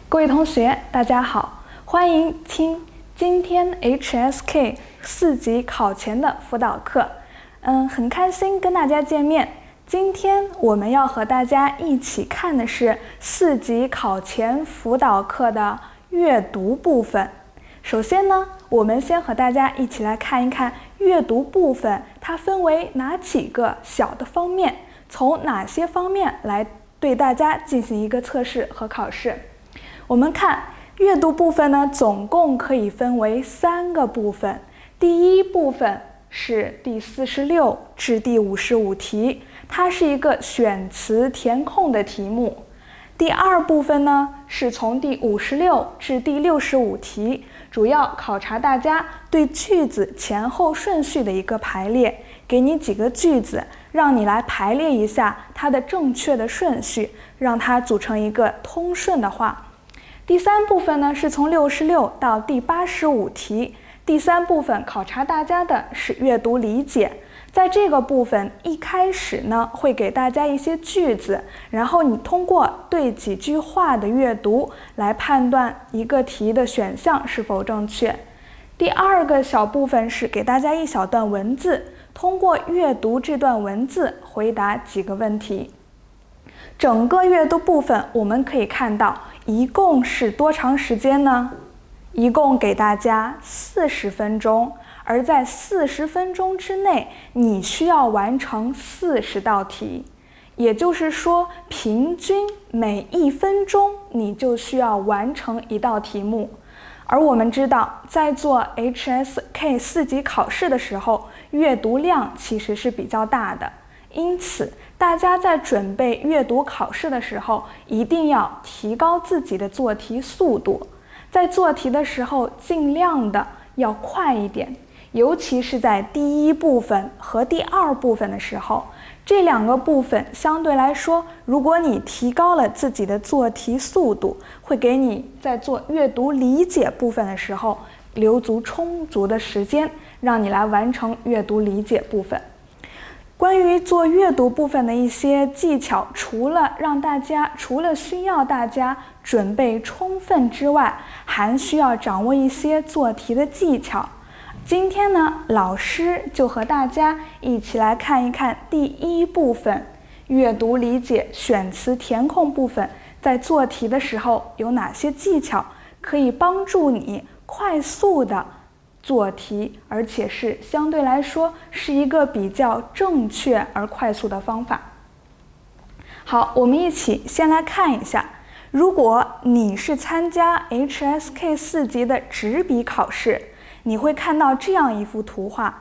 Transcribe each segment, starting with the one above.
各位同學，大家好，歡迎聽今天 HSK 4級考前的輔導課。很開心跟大家見面。今天我們要和大家一起看的是4級考前輔導課的閱讀部分。首先呢，我們先和大家一起來看一看閱讀部分它分為哪幾個小的方面，從哪些方面來對大家進行一個測試和考試。我們看閱讀部分呢，總共可以分為3個部分。第一部分是第46至第55題，它是一個選詞填空的題目。第二部分呢，是從第56至第65題，主要考察大家对句子前後順序的一個排列，給你幾個句子，讓你來排列一下它的正確的順序，讓它組成一個通順的話。第三部分呢，是從66到第85題。第三部分考察大家的是閱讀理解。在這個部分一開始呢，會給大家一些句子，然後你通過對幾句話的閱讀來判斷一個題的選項是否正確。第二個小部分是給大家一小段文字，通過閱讀這段文字回答幾個問題。整個閱讀部分我們可以看到一共是多長時間呢？一共給大家40分鐘，而在40分鐘之內，你需要完成40道題，也就是說，平均每1分鐘你就需要完成1道題目。而我們知道，在做 HSK 4級考試的時候，閱讀量其實是比較大的，因此大家在準備閱讀考試的時候，一定要提高自己的做題速度。在做題的时候，盡量的要快一點，尤其是在第一部分和第二部分的時候，這2個部分相對來說，如果你提高了自己的做題速度，會給你在做閱讀理解部分的時候留足充足的時間，讓你來完成閱讀理解部分。關於做閱讀部分的一些技巧，除了需要大家準備充分之外，還需要掌握一些做題的技巧。今天呢，老師就和大家一起來看一看第一部分閱讀理解選詞填空部分，在做題的時候有哪些技巧可以幫助你快速的做題，而且是相对来说是一個比較正確而快速的方法。好，我們一起先來看一下，如果你是參加 HSK 4級的紙筆考試，你會看到這樣一幅圖畫，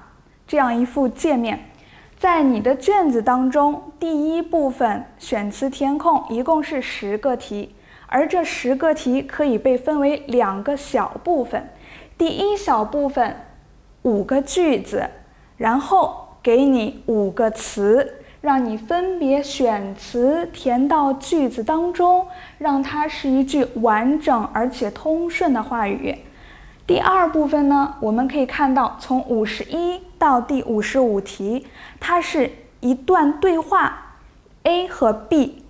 這樣一幅界面。在你的卷子當中，第一部分選詞填空一共是10個題，而這10個題可以被分為2個小部分。第一小部分5個句子，然後給你5個詞，讓你分別選詞填到句子當中，讓它是一句完整而且通順的話語。第二部分呢，我們可以看到從51到第55題，它是一段對話 A 和 B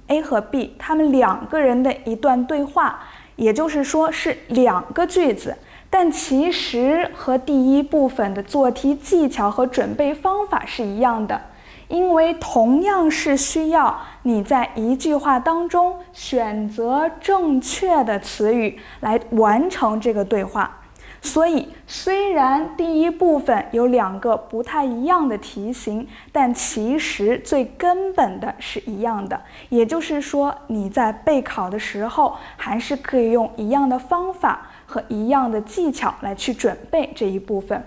他們2個人的一段對話，也就是說是2個句子。但其實和第一部分的做題技巧和準備方法是一樣的，因為同樣是需要你在一句話當中選擇正確的詞語來完成這個對話。所以雖然第一部分有2個不太一樣的題型，但其實最根本的是一樣的，也就是說你在備考的時候還是可以用一樣的方法和一樣的技巧來去準備這一部分。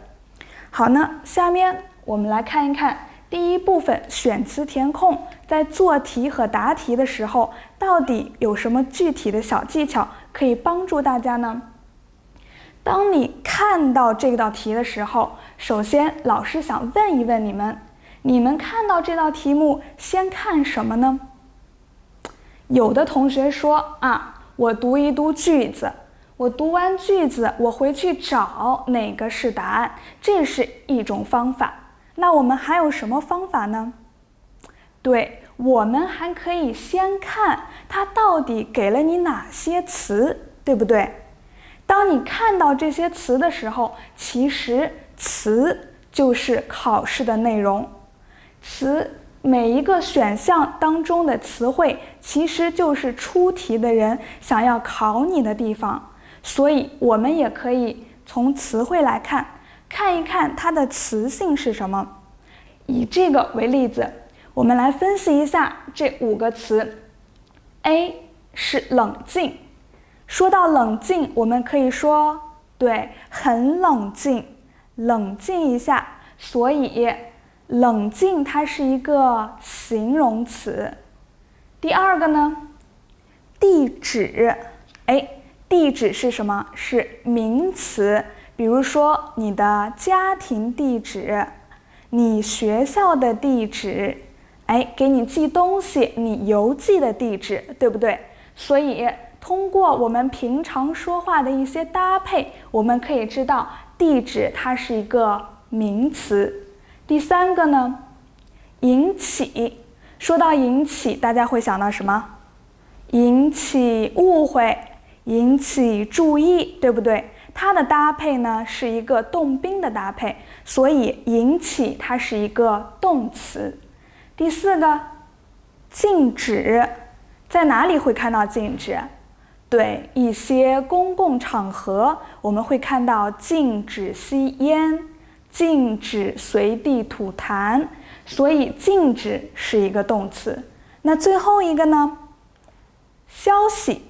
好呢，下面我們來看一看第一部分選詞填空，在做題和答題的時候，到底有什麼具體的小技巧可以幫助大家呢？當你看到這道題的時候，首先老師想問一問你們看到這道題目先看什麼呢？有的同學說我讀一讀句子，我讀完句子，我回去找哪個是答案，這是一種方法。那我們還有什麼方法呢？對，我們還可以先看它到底給了你哪些詞，對不對？當你看到這些詞的時候，其實詞就是考試的內容。詞每一個選項當中的詞彙，其實就是出題的人想要考你的地方。所以我們也可以從詞彙來看一看它的詞性是什麼。以這個為例子，我們來分析一下這5個詞。A 是冷靜。說到冷靜，我們可以說，對，很冷靜，冷靜一下。所以冷靜它是一個形容詞。第2個呢，地址。地址是什麼？是名詞。比如說你的家庭地址，你學校的地址，給你寄東西你郵寄的地址，对不對？所以通過我們平常說話的一些搭配，我們可以知道地址它是一個名詞。第3個呢，引起。說到引起，大家會想到什麼？引起誤會，引起注意，對不對？它的搭配呢是一個動賓的搭配，所以引起它是一個動詞。第4個，禁止。在哪裡會看到禁止？對，一些公共场合我們會看到禁止吸煙，禁止隨地吐痰，所以禁止是一個動詞。那最後一個呢？消息，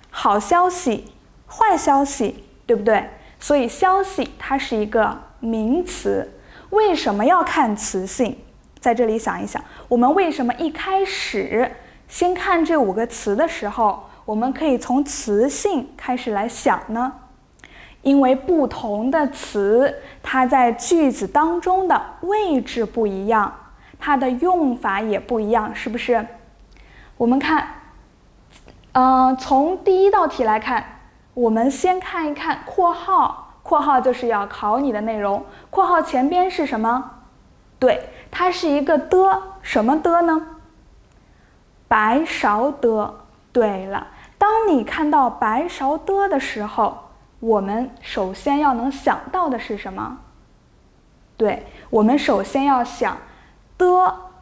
好消息，壞消息，對不對？所以消息它是一個名詞。為什麼要看詞性？在這裡想一想，我們為什麼一開始先看這5個詞的時候，我們可以從詞性開始來想呢？因為不同的詞，它在句子當中的位置不一樣，它的用法也不一樣，是不是？我們看，從第1道題來看，我們先看一看括號，括號就是要考你的內容，括號前邊是什麼？对，它是一個的，什麼的呢？白勺的。对了，當你看到白勺的的時候，我們首先要能想到的是什麼？对，我們首先要想的，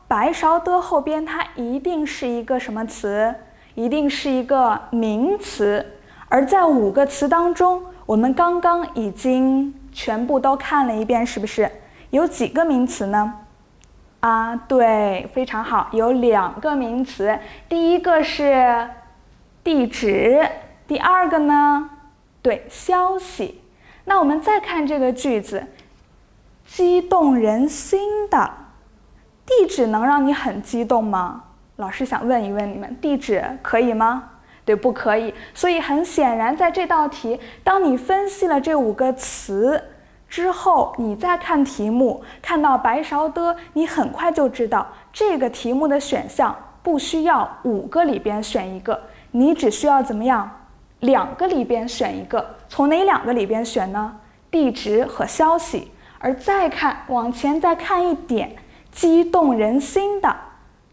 白勺的後邊它一定是一個什麼詞？一定是一個名詞。而在5個詞當中，我們剛剛已經全部都看了一遍，是不是？有幾個名詞呢？對，非常好，有2個名詞。第1個是地址，第2個呢？對，消息。那我們再看這個句子，激動人心的。地址能讓你很激動嗎？老師想問一問你們，地址可以嗎？对，不可以。所以很顯然，在這道題，當你分析了這5個詞之後，你再看題目，看到白勺的，你很快就知道這個題目的選項不需要5個裡邊選一個，你只需要怎麼樣？2個裡邊選一個。從哪2個裡邊選呢？地址和消息。而再看，往前再看一點，激動人心的。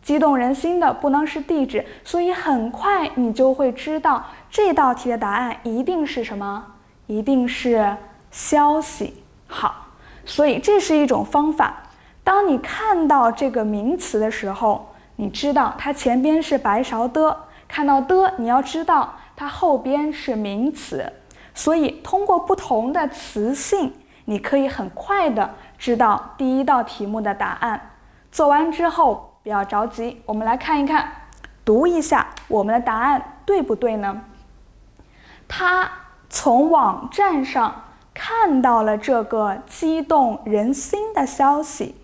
激動人心的不能是地址，所以很快你就會知道這道題的答案一定是什麼？一定是消息。好，所以這是一種方法。當你看到這個名詞的時候，你知道它前邊是白勺的，看到的你要知道它後邊是名詞。所以通過不同的詞性，你可以很快的知道第1道題目的答案。做完之後不要着急，我們來看一看，讀一下我們的答案對不对呢？他從網站上看到了這個激動人心的消息，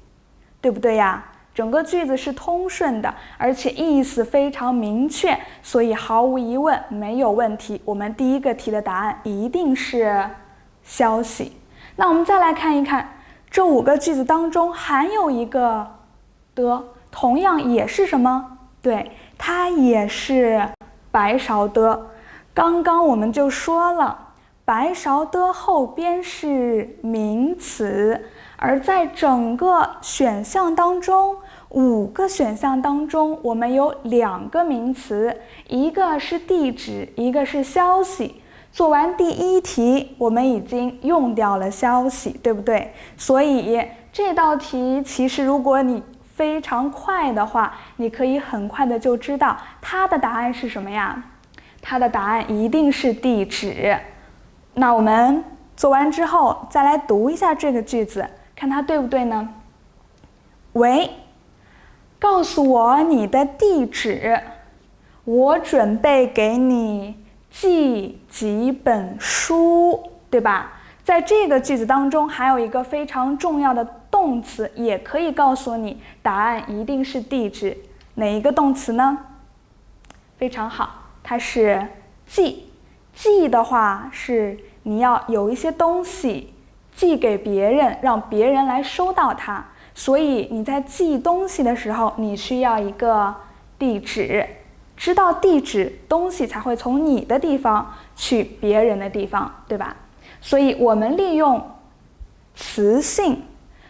對不對呀？整個句子是通順的，而且意思非常明確，所以毫無疑問沒有問題。我們第1個題的答案一定是消息。那我們再來看一看，這5個句子當中還有一個的，同樣也是什麼？對，它也是白勺的。剛剛我們就說了，白勺的後邊是名詞，而在整個選項當中，5個選項當中，我們有2個名詞，一個是地址，一個是消息。做完第一題，我們已經用掉了消息，对不對？所以這道題其實如果你非常快的話，你可以很快的就知道它的答案是什麼呀？它的答案一定是地址。那我們做完之後再來讀一下這個句子，看它對不對呢？喂，告訴我你的地址，我準備給你寄幾本書，對吧？在這個句子當中還有一個非常重要的動詞，也可以告訴你答案一定是地址。哪一個動詞呢？非常好，它是寄。寄的話是你要有一些東西寄給別人，讓別人來收到它。所以你在寄東西的時候，你需要一個地址，知道地址，東西才会從你的地方去別人的地方，對吧？所以我們利用詞性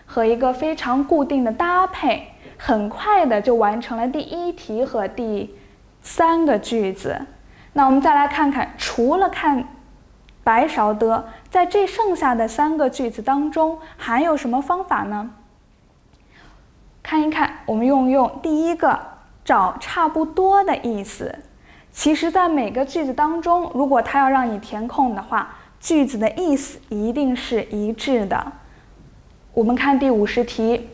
和一個非常固定的搭配，很快的就完成了第一題和第3個句子。那我們再來看看，除了看白勺的，在這剩下的3個句子當中還有什麼方法呢？看一看，我们用第一個，找差不多的意思。其實在每個句子當中，如果它要讓你填空的話，句子的意思一定是一致的。我們看第50題，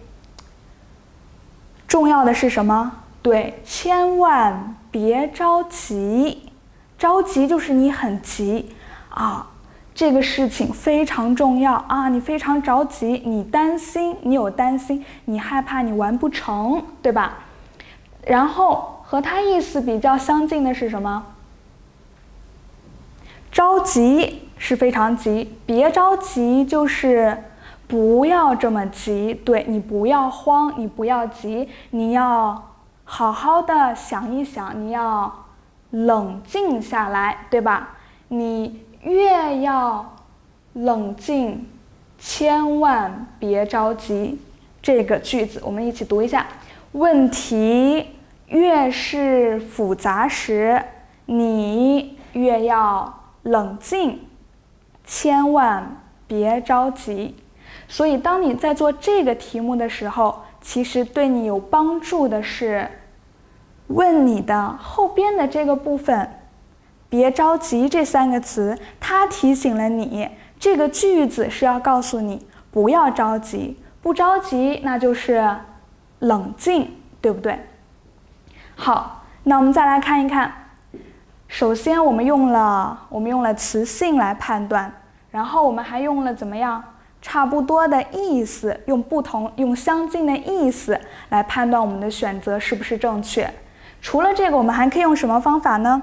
重要的是什麼？對，千萬別着急。着急就是你很急啊，這個事情非常重要啊，你非常着急，你擔心，你有擔心，你害怕你完不成，對吧？然後和它意思比較相近的是什麼？着急是非常急，別着急就是不要這麼急，對，你不要慌，你不要急，你要好好的想一想，你要冷靜下來，對吧？你越要冷靜，千萬別着急。這個句子我們一起讀一下。問題越是複雜時，你越要冷靜，千萬別着急。所以當你在做這個題目的時候，其實對你有幫助的是問你的後邊的這個部分，別着急這3個詞，它提醒了你，這個句子是要告訴你不要着急，不着急那就是冷靜，對不對？好，那我們再來看一看。首先我們用了詞性來判斷，然後我們還用了怎麼樣？差不多的意思，用相近的意思來判斷我們的選擇是不是正確。除了這個，我們還可以用什麼方法呢？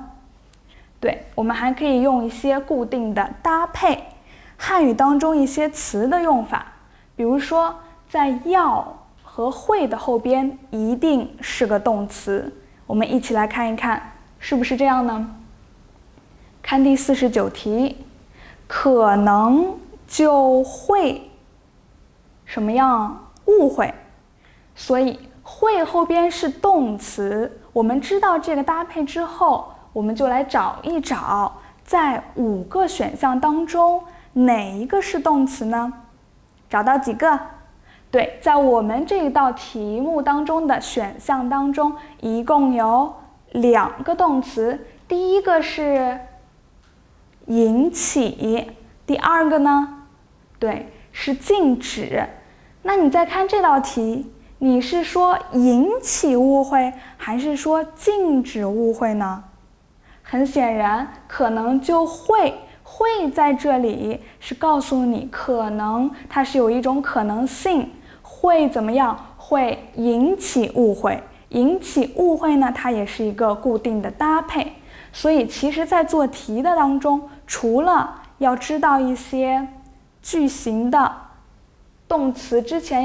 對，我們還可以用一些固定的搭配，漢語當中一些詞的用法，比如說在要和會的後邊一定是個動詞。我們一起來看一看，是不是這樣呢？看第49題，可能就會什麼樣誤會，所以會後邊是動詞。我們知道這個搭配之後，我們就來找一找，在5個選項當中哪一個是動詞呢？找到幾個？對，在我們這一道題目當中的選項當中，一共有2個動詞。第一個是引起，第2個呢？對，是禁止。那你再看這道題，你是說引起誤會，還是說禁止誤會呢？很顯然，可能就會在這裡是告訴你，可能它是有一種可能性，會怎麼樣？會引起誤會。引起誤會呢，它也是一個固定的搭配。所以其實在做題的當中，除了要知道一些句型的動詞之前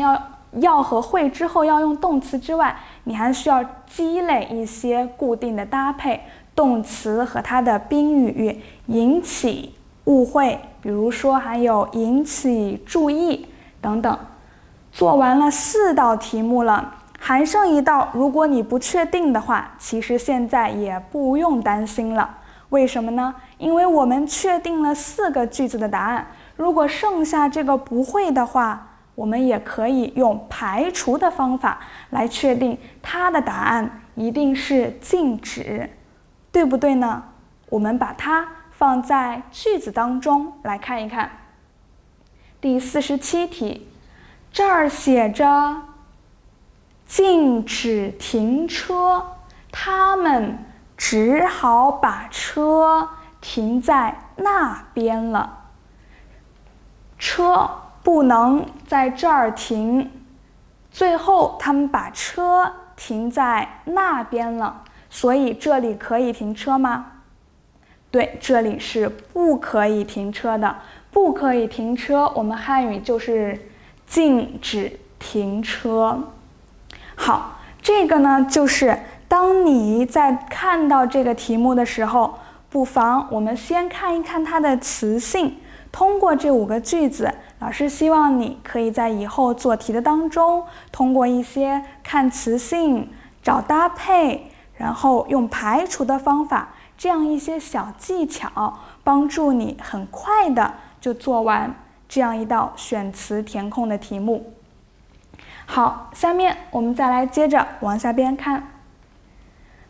要和會之後要用動詞之外，你還需要積累一些固定的搭配，動詞和它的宾語，引起誤會，比如說還有引起注意等等。做完了4道題目了，還剩1道，如果你不確定的話，其實現在也不用擔心了。為什麼呢？因為我們確定了4個句子的答案，如果剩下這個不會的話，我們也可以用排除的方法來確定它的答案一定是禁止，對不对呢？我們把它放在句子當中來看一看。第47題，這兒寫着禁止停車，他們只好把車停在那邊了。車不能在這兒停，最後他們把車停在那邊了，所以這裡可以停車嗎？對，這裡是不可以停車的。不可以停車，我們漢語就是禁止停車。好，這個呢，就是當你在看到這個題目的時候，不妨我們先看一看它的词性。通過這5個句子，老師希望你可以在以後做題的当中，通過一些看词性、找搭配，然後用排除的方法，這樣一些小技巧，帮助你很快的就做完這樣一道選詞填空的題目。好，下面我們再來接着往下邊看。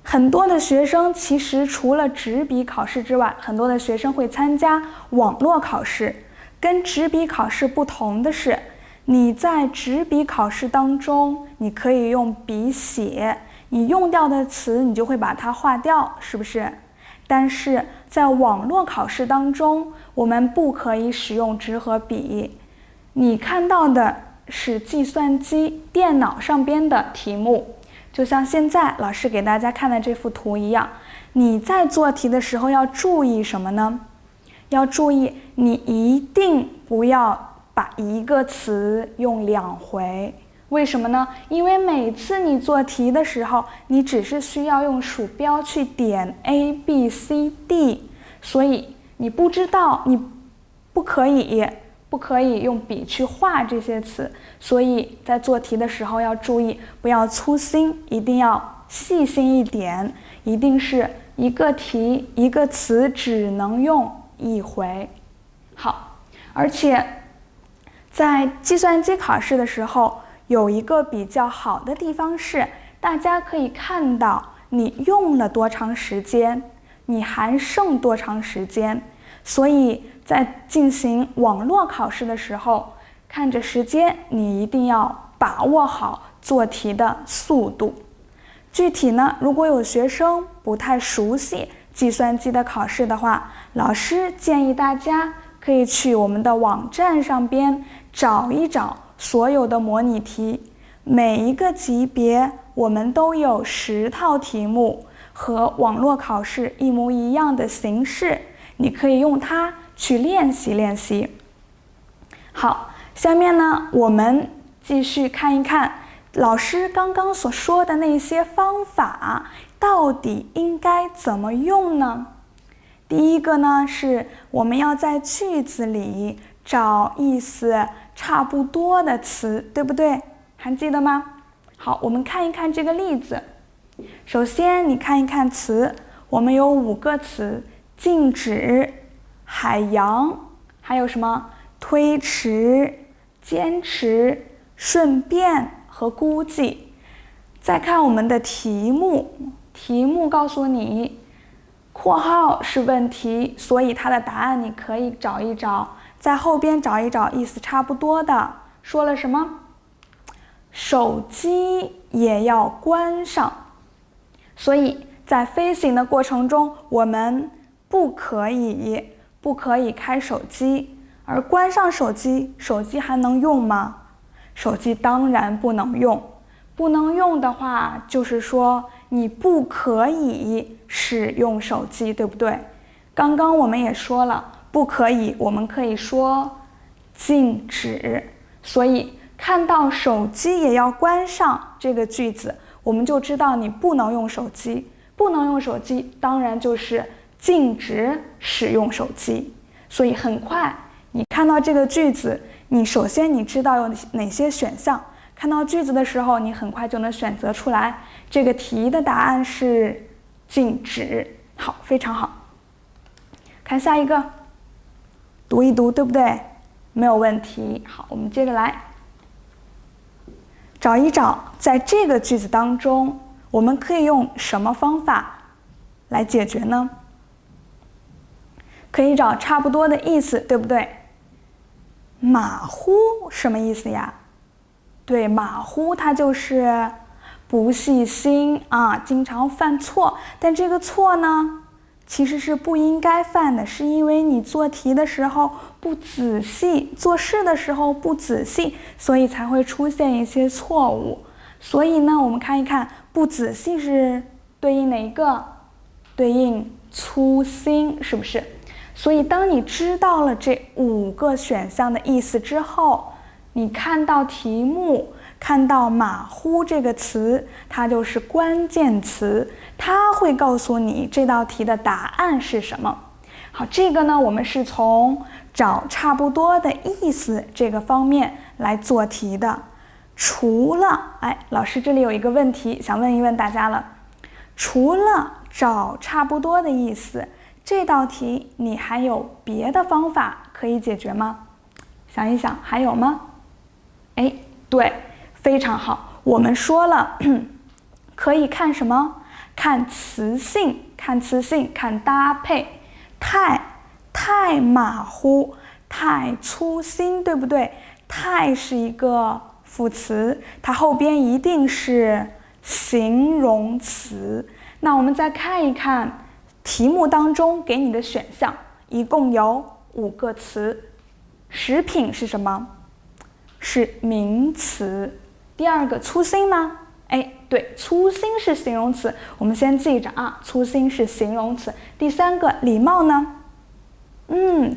很多的學生其實除了紙筆考試之外，很多的學生會參加網絡考試。跟紙筆考試不同的是，你在紙筆考試當中，你可以用筆寫，你用掉的詞你就會把它劃掉，是不是？但是在網絡考試當中，我們不可以使用紙和筆，你看到的是計算機電腦上邊的題目。就像现在老師給大家看的這幅圖一樣，你在做題的時候要注意什麼呢？要注意，你一定不要把一個詞用2回。為什麼呢？因為每次你做題的時候，你只是需要用鼠標去點 A、B、C、D， 所以你不知道，你不可以用筆去畫這些詞，所以在做題的时候要注意，不要粗心，一定要細心一點，一定是一個題一個詞只能用1回。好，而且在計算機考試的時候，有一個比較好的地方是，大家可以看到你用了多長時間，你還剩多長時間，所以在進行網絡考試的時候，看着時間，你一定要把握好做題的速度。具體呢，如果有学生不太熟悉計算機的考試的話，老師建議大家可以去我們的網站上邊找一找所有的模擬題，每一個級別我們都有10套題目，和網絡考試一模一樣的形式，你可以用它去練習練習。好，下面呢，我們繼續看一看老師剛剛所說的那些方法到底應該怎麼用呢？第一個呢，是我們要在句子裡找意思差不多的詞，對不對？還記得嗎？好，我們看一看這個例子。首先你看一看詞，我們有5個詞：禁止、海洋，還有什麼？推遲、堅持、順便和估計。再看我們的題目，題目告訴你括號是問題，所以它的答案你可以找一找，在後邊找一找意思差不多的。說了什麼？手機也要關上。所以在飛行的過程中，我們不可以開手機，而關上手機，手機還能用嗎？手機當然不能用。不能用的話，就是說你不可以使用手機，对不对？剛剛我們也說了，不可以，我們可以說禁止。所以看到手機也要關上這個句子，我們就知道你不能用手機。不能用手機，當然就是禁止使用手機。所以很快你看到這個句子，你首先你知道有哪些選項，看到句子的時候，你很快就能選擇出來，這個題的答案是禁止。好，非常好。看下一個，讀一讀，對不對？沒有問題。好，我們接着來找一找，在這個句子當中，我們可以用什麼方法來解決呢？可以找差不多的意思，對不對？馬虎什麼意思呀？對，馬虎它就是不細心啊，經常犯錯。但這個錯呢，其實是不應該犯的，是因為你做題的時候不仔細，做事的時候不仔細，所以才会出現一些錯誤。所以呢，我們看一看，不仔細是對應哪一個？對應粗心，是不是？所以當你知道了這5個選項的意思之後，你看到題目，看到馬虎這個詞，它就是關鍵詞，它會告訴你這道題的答案是什麼。好，這個呢，我們是從找差不多的意思這個方面來做題的。除了，老師這裡有一個問題想問一問大家了，除了找差不多的意思，這道題你還有別的方法可以解決嗎？想一想，還有嗎？对，非常好。我們說了，可以看什麼？看詞性，看詞性，看搭配。太馬虎，太粗心，對不對？太是一個副詞，它後邊一定是形容詞。那我們再看一看題目當中給你的選項，一共有5個詞。食品是什麼？是名詞。第2個粗心呢？对，粗心是形容詞，我們先記着啊，粗心是形容詞。第3個禮貌呢？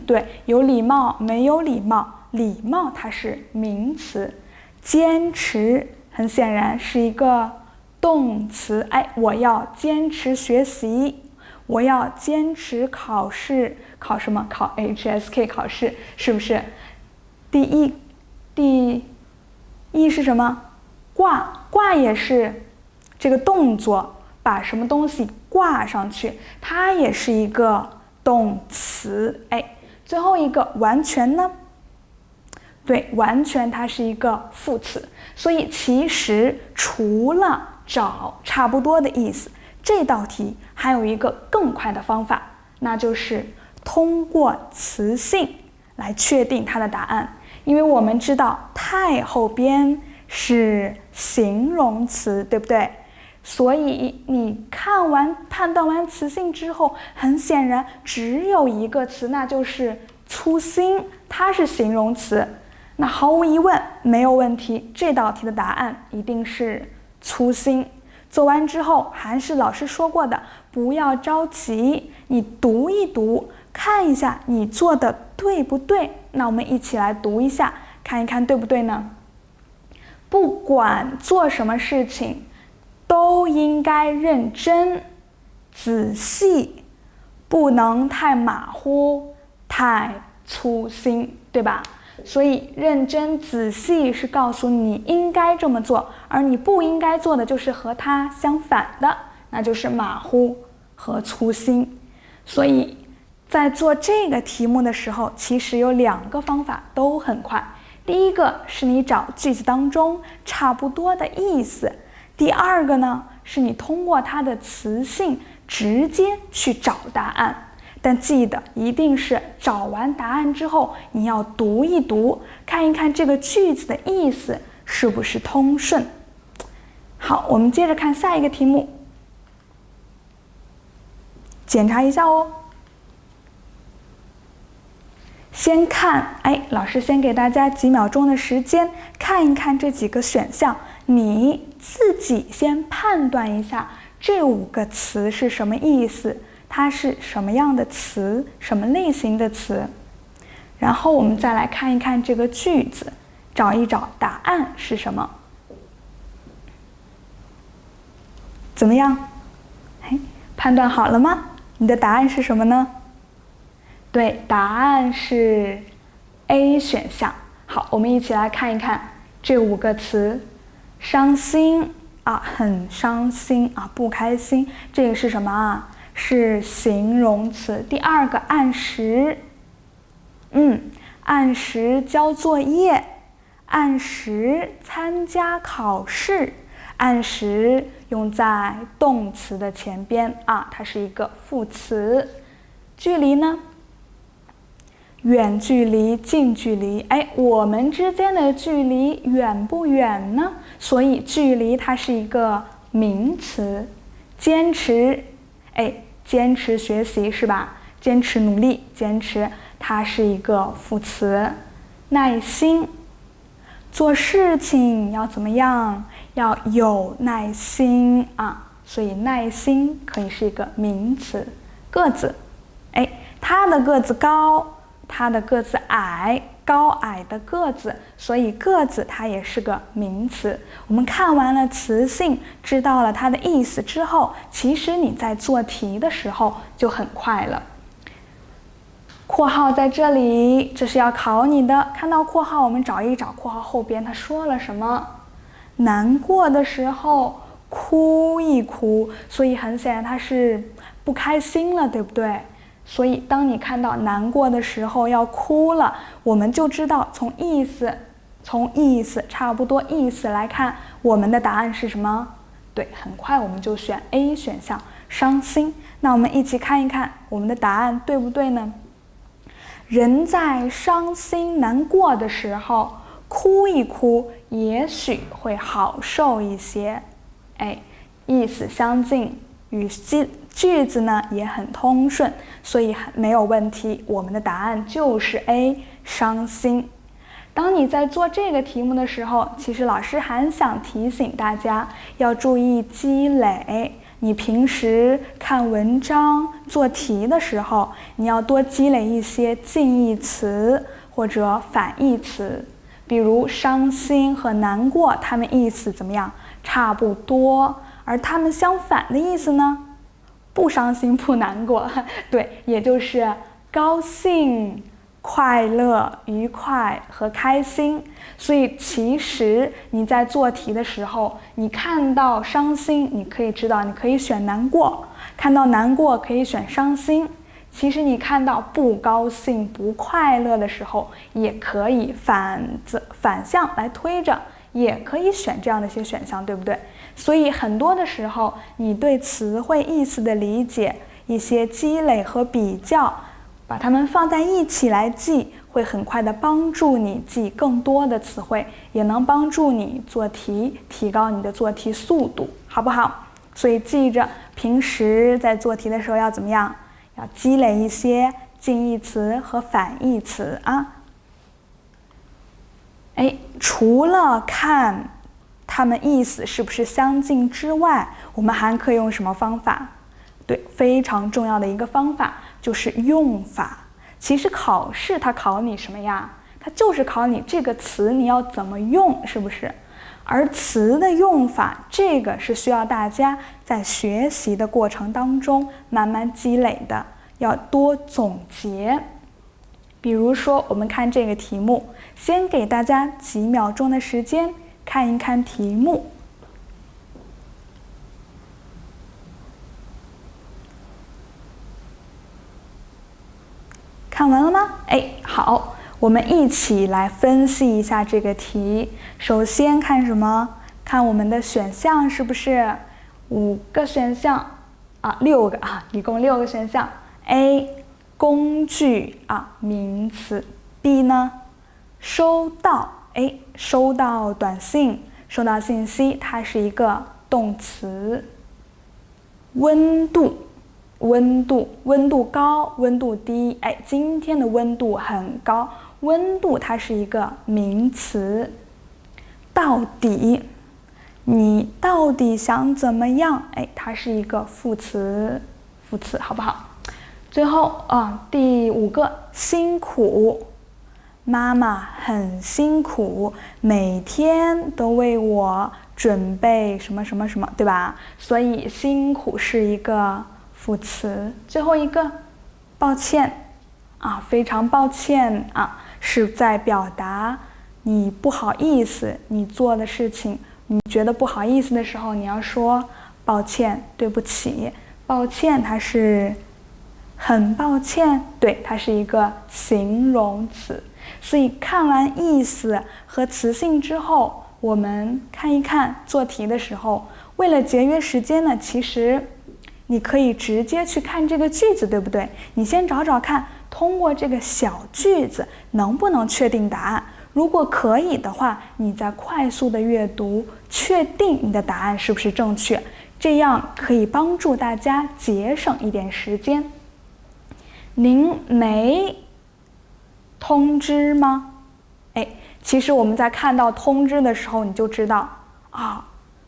對，有禮貌，沒有禮貌，禮貌它是名詞。堅持很顯然是一個動詞，我要堅持學習，我要堅持考試，考什麼？考 HSK 考試，是不是？第一是什麼？掛也是這個動作，把什麼東西掛上去，它也是一個動詞。最後一個完全呢？对，完全它是一個副詞。所以其實除了找差不多的意思，這道題還有一個更快的方法，那就是通過詞性來確定它的答案。因為我們知道太後邊是形容詞，對不对？所以你判斷完詞性之後，很顯然只有一個詞，那就是粗心，它是形容詞。那毫無疑問，沒有問題，這道題的答案一定是粗心。做完之後，還是老師說過的，不要着急，你讀一讀，看一下你做的對不對。那我們一起來讀一下，看一看對不对呢？不管做什麼事情，都應該認真、仔細，不能太馬虎、太粗心，對吧？所以認真仔細是告訴你應該這麼做，而你不應該做的就是和它相反的，那就是馬虎和粗心。所以在做這個題目的時候，其實有2個方法都很快。第一個是你找句子當中差不多的意思，第2個呢是你通過它的詞性直接去找答案。但記得一定是找完答案之後，你要讀一讀，看一看这個句子的意思是不是通順。好，我們接着看下一個題目，檢查一下哦。先看，老師先給大家幾秒鐘的時間，看一看這幾個選項，你自己先判斷一下這5個詞是什麼意思。它是什麼樣的詞，什麼類型的詞，然後我們再來看一看這個句子，找一找答案是什麼。怎麼樣？判斷好了嗎？你的答案是什麼呢？對，答案是 A 選項。好，我們一起來看一看這5個詞。傷心啊，很傷心啊，不開心，這個是什麼啊？是形容詞。第二個按時，按时交作業，按时參加考試。按时用在動詞的前邊啊，它是一個副詞。距離呢？遠距離、近距離，我們之間的距離遠不遠呢？所以距離它是一個名詞。堅持，堅持學習是吧？堅持努力，堅持它是一個副詞。耐心，做事情要怎麼樣？要有耐心啊，所以耐心可以是一個名詞。個子，他的個子高，他的個子矮，高矮的個子，所以個子它也是個名詞。我們看完了詞性，知道了它的意思之後，其實你在做題的時候就很快了。括號在這裡，這是要考你的。看到括號，我們找一找括號後邊他說了什麼。難過的時候哭一哭，所以很顯然他是不開心了，對不對？所以當你看到難過的時候要哭了，我們就知道從意思差不多意思來看，我們的答案是什麼？對，很快我們就選 A 選項，傷心。那我們一起看一看我們的答案對不對呢？人在傷心難過的時候哭一哭，也許會好受一些。意思相近，句子呢也很通順，所以沒有問題。我們的答案就是 A， 傷心。當你在做這個題目的時候，其實老師還想提醒大家要注意積累。你平時看文章、做題的時候，你要多積累一些近義詞或者反義詞。比如傷心和難過，它們意思怎麼樣？差不多。而它們相反的意思呢？不傷心不難過，對，也就是高興、快樂、愉快和開心。所以其實你在做題的時候，你看到傷心，你可以知道你可以選難過；看到難過可以選傷心。其實你看到不高興、不快樂的時候，也可以反向來推着，也可以選這樣的一些選項，對不對？所以很多的時候，你對詞彙意思的理解、一些積累和比較，把它們放在一起來記，會很快的幫助你記更多的詞彙，也能幫助你做題，提高你的做題速度，好不好？所以記着，平時在做題的時候要怎麼樣？要積累一些近義詞和反義詞啊。除了看它們意思是不是相近之外，我們還可以用什麼方法？对，非常重要的一個方法就是用法。其實考試它考你什麼呀？它就是考你這個詞你要怎麼用，是不是？而詞的用法，這個是需要大家在學習的過程當中慢慢積累的，要多總結。比如說，我們看這個題目，先給大家幾秒鐘的時間看一看題目。看完了嗎？好。我們一起來分析一下這個題。首先看什麼？看我們的選項是不是5個選項6個一共6個選項。A 工具名詞。B 呢收到，收到短信，收到信息，它是一個動詞。溫度，温度高，温度低，今天的溫度很高。温度它是一個名詞。到底，你到底想怎麼樣？它是一個副詞，好不好？最後第5個辛苦，媽媽很辛苦，每天都為我準備什麼什麼什麼，對吧？所以辛苦是一個副詞。最後一個抱歉非常抱歉是在表達你不好意思，你做的事情你觉得不好意思的时候，你要说抱歉，对不起。抱歉它是很抱歉，对，它是一个形容詞。所以看完意思和詞性之後，我們看一看做題的時候，為了節約時間呢，其實你可以直接去看這個句子，對不對？你先找找看，通過這個小句子能不能確定答案。如果可以的話，你再快速的閱讀，確定你的答案是不是正確，這樣可以幫助大家節省一點時間。您沒通知嗎？其實我們在看到通知的時候，你就知道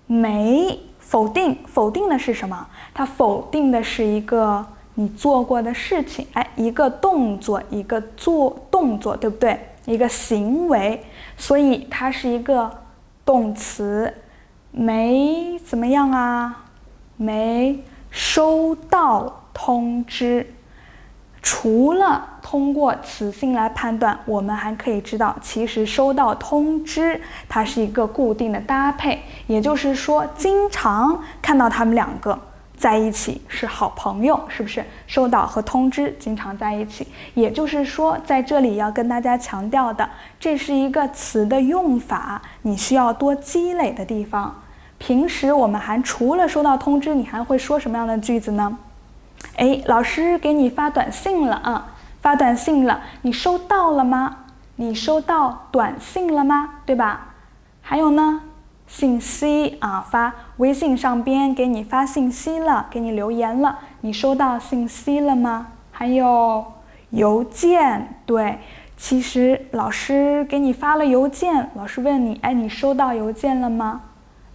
沒否定，否定的是什麼？它否定的是一個你做過的事情，一個動作，一個動作，對不對？一個行為，所以它是一個動詞。沒怎麼樣啊？沒收到通知。除了通過詞性來判斷，我們還可以知道，其實收到通知它是一個固定的搭配，也就是說經常看到他們兩個在一起是好朋友，是不是？收到和通知經常在一起，也就是說在這裡要跟大家強調的，這是一個詞的用法，你需要多積累的地方。平時我們還除了收到通知，你還會說什麼樣的句子呢？老師給你發短信了啊，發短信了，你收到了嗎？你收到短信了嗎？對吧？還有呢，信息啊，發微信上邊給你發信息了，給你留言了，你收到信息了嗎？還有郵件，對，其實老師給你發了郵件，老師問你，你收到郵件了嗎？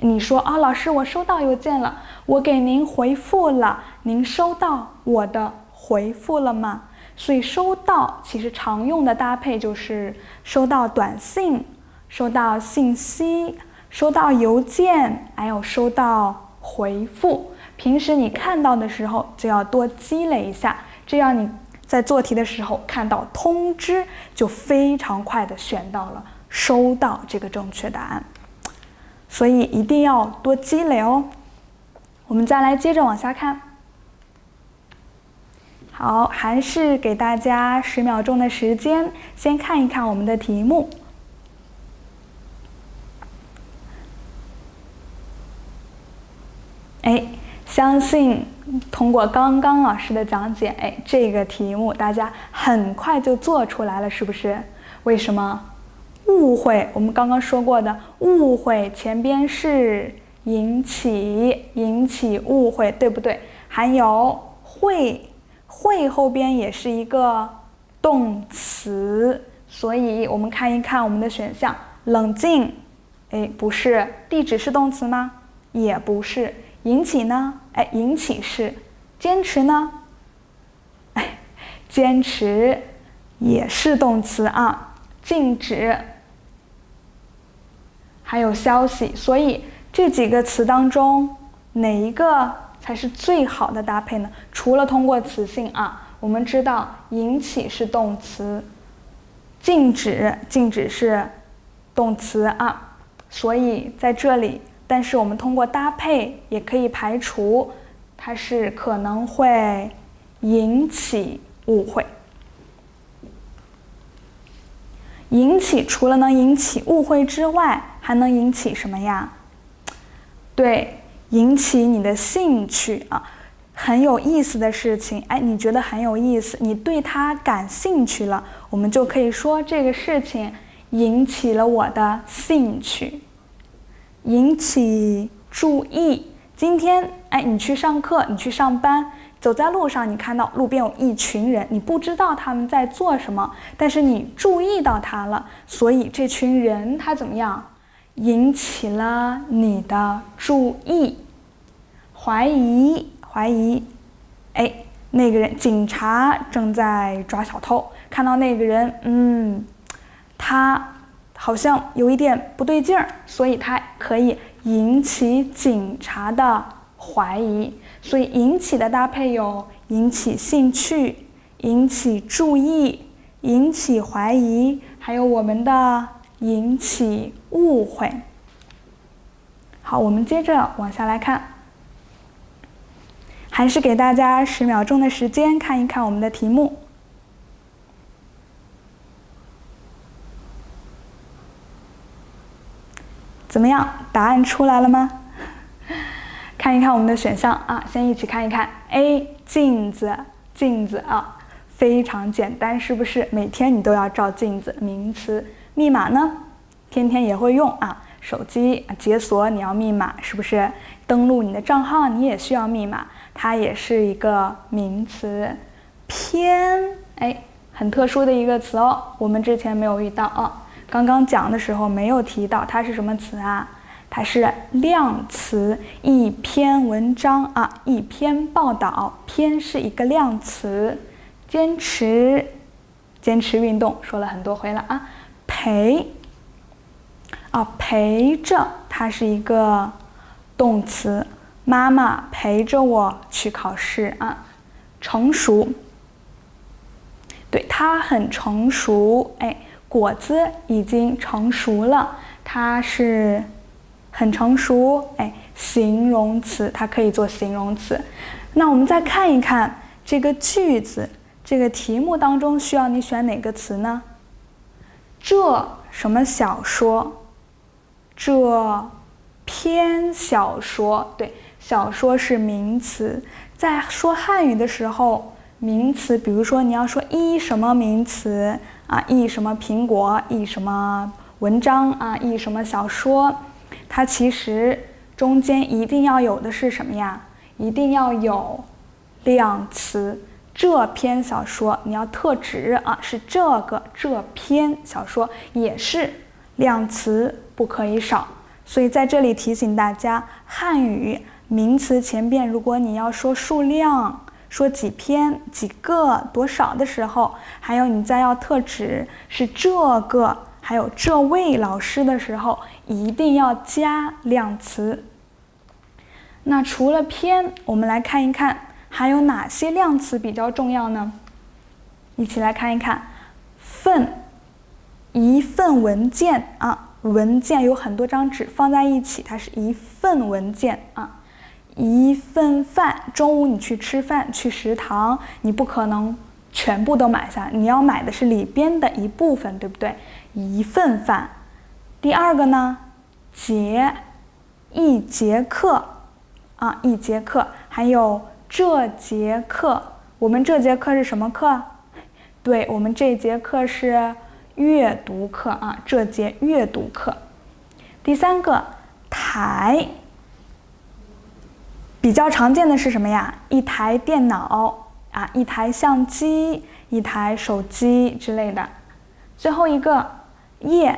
你說老師我收到郵件了，我給您回復了，您收到我的回復了嗎？所以收到其實常用的搭配就是收到短信、收到信息、收到郵件，還有收到回復。平時你看到的時候就要多積累一下，這樣你在做題的時候看到通知就非常快的選到了收到這個正確答案。所以一定要多積累哦。我們再來接着往下看。好，還是給大家10秒鐘的時間，先看一看我們的題目。相信通過剛剛老師的講解，這個題目大家很快就做出來了，是不是？為什麼？誤會，我們剛剛說過的誤會前邊是引起誤會，對不對？還有會後邊也是一個動詞，所以我們看一看我們的選項，冷靜，不是，地址是動詞嗎？也不是，引起呢？引起是，堅持呢？堅持也是動詞啊，禁止。還有消息，所以這幾個詞當中，哪一個才是最好的搭配呢？除了通過詞性啊，我們知道引起是動詞，禁止是動詞啊，所以在這裡，但是我們通過搭配也可以排除它是可能會引起誤會。引起除了能引起誤會之外，還能引起什麼呀？對，引起你的興趣啊，很有意思的事情，你覺得很有意思，你對它感興趣了，我們就可以說這個事情引起了我的興趣。引起注意，今天你去上課，你去上班，走在路上，你看到路邊有一群人，你不知道他們在做什麼，但是你注意到他了，所以這群人他怎麼樣？引起了你的注意。懷疑，那個人，警察正在抓小偷，看到那個人，他好像有一點不對勁兒，所以他可以引起警察的懷疑。所以引起的搭配有引起興趣、引起注意、引起懷疑，還有我們的引起誤會。好，我們接着往下來看。還是給大家10秒鐘的時間看一看我們的題目。怎麼樣？答案出來了嗎？看一看我們的選項啊，先一起看一看。A. 鏡子，鏡子啊，非常簡單，是不是？每天你都要照鏡子。名詞。密碼呢？天天也会用啊。手機解鎖你要密碼，是不是？登錄你的賬號你也需要密碼，它也是一個名詞。偏，哎，很特殊的一個詞哦，我們之前沒有遇到哦。剛剛講的時候沒有提到，它是什麼詞啊？它是量詞，一篇文章啊，一篇報道，篇是一個量詞。堅持，堅持運動說了很多回了啊。陪，啊，陪着，它是一個動詞。媽媽陪着我去考試啊。成熟，對，它很成熟，哎。果子已經成熟了，它是很成熟，哎，形容詞，它可以做形容詞。那我們再看一看這個句子，這個題目當中需要你選哪個詞呢？這什麼小說？這篇小說，對，小說是名詞。在說漢語的時候，名詞，比如說你要說一什麼名詞啊，一什麼蘋果，一什麼文章啊，一什麼小說，它其實中間一定要有的是什麼呀？一定要有量詞。這篇小說你要特指啊，是这篇小說也是量詞，不可以少。所以在這裡提醒大家，漢語名詞前邊如果你要說數量，說幾篇、幾個、多少的時候，還有你再要特指是這個，還有這位老師的時候，一定要加量詞。那除了篇，我們來看一看還有哪些量詞比較重要呢？一起來看一看。份，一份文件啊，文件有很多張紙放在一起，它是一份文件啊。一份飯，中午你去吃飯，去食堂，你不可能全部都買下，你要買的是裡邊的一部分，對不对？一份飯。第二個呢，節，一節課啊，一節課。還有這節課，我們這節課是什麼課？對，我們這節課是閱讀課啊，這節閱讀課。第三個，台。比較常見的是什麼呀？一台電腦啊，一台相機，一台手機之類的。最後一個頁，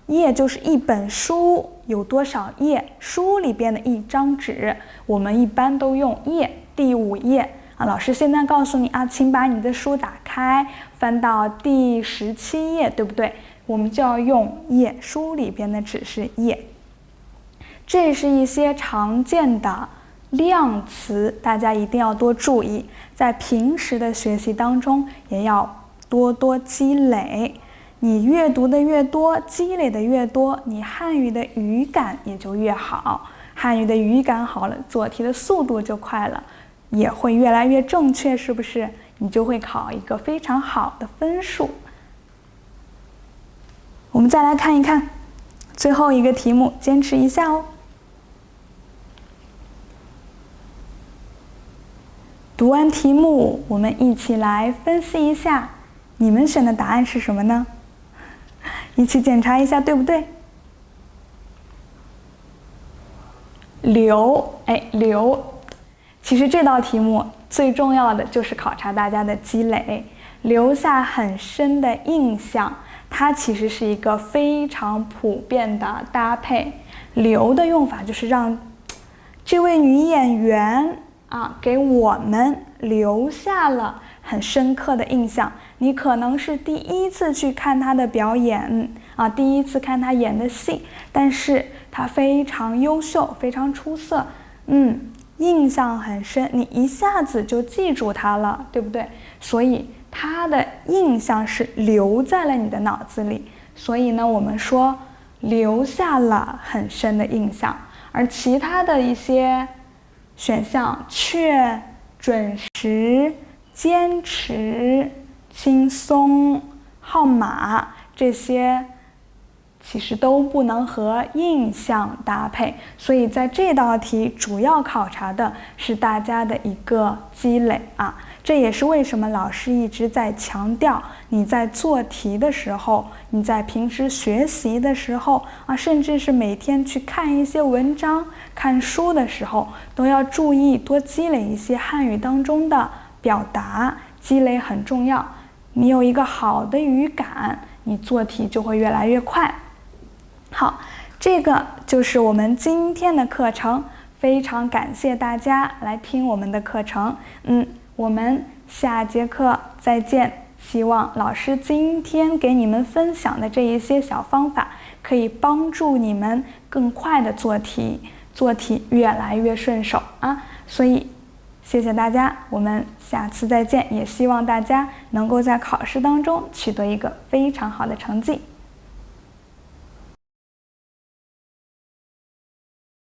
頁就是一本書有多少頁，書裡邊的一張紙，我們一般都用頁。第5頁啊，老師現在告訴你啊，請把你的書打開，翻到第17頁，對不對？我們就要用頁，書裡邊的紙是頁。這是一些常見的量詞，大家一定要多注意，在平時的學習當中也要多多積累。你閱讀的越多，積累的越多，你漢語的語感也就越好。漢語的語感好了，做題的速度就快了，也會越來越正確，是不是？你就會考一個非常好的分數。我們再來看一看最後一個題目，堅持一下哦。讀完題目，我們一起來分析一下，你們選的答案是什麼呢？一起檢查一下，對不對？留，哎，留。其實這道題目最重要的就是考察大家的積累，留下很深的印象。它其實是一個非常普遍的搭配。留的用法就是讓這位女演員啊，給我們留下了很深刻的印象。你可能是第一次去看她的表演啊，第一次看她演的戏，但是她非常優秀，非常出色，印象很深，你一下子就記住她了，对不对？所以她的印象是留在了你的腦子裡。所以呢，我們說留下了很深的印象。而其他的一些選項，卻準時、堅持、輕鬆、號碼這些其實都不能和印象搭配，所以在這道題主要考察的是大家的一個積累啊。這也是為什麼老師一直在強調，你在做題的時候，你在平時學習的時候啊，甚至是每天去看一些文章、看書的時候，都要注意多積累一些漢語當中的表達，積累很重要。你有一個好的語感，你做題就會越來越快。好，這個就是我們今天的課程，非常感謝大家來聽我們的課程。我們下節課再見。希望老師今天給你們分享的這一些小方法，可以幫助你們更快的做題，做題越來越順手啊。所以謝謝大家，我們下次再見。也希望大家能夠在考試當中取得一個非常好的成績。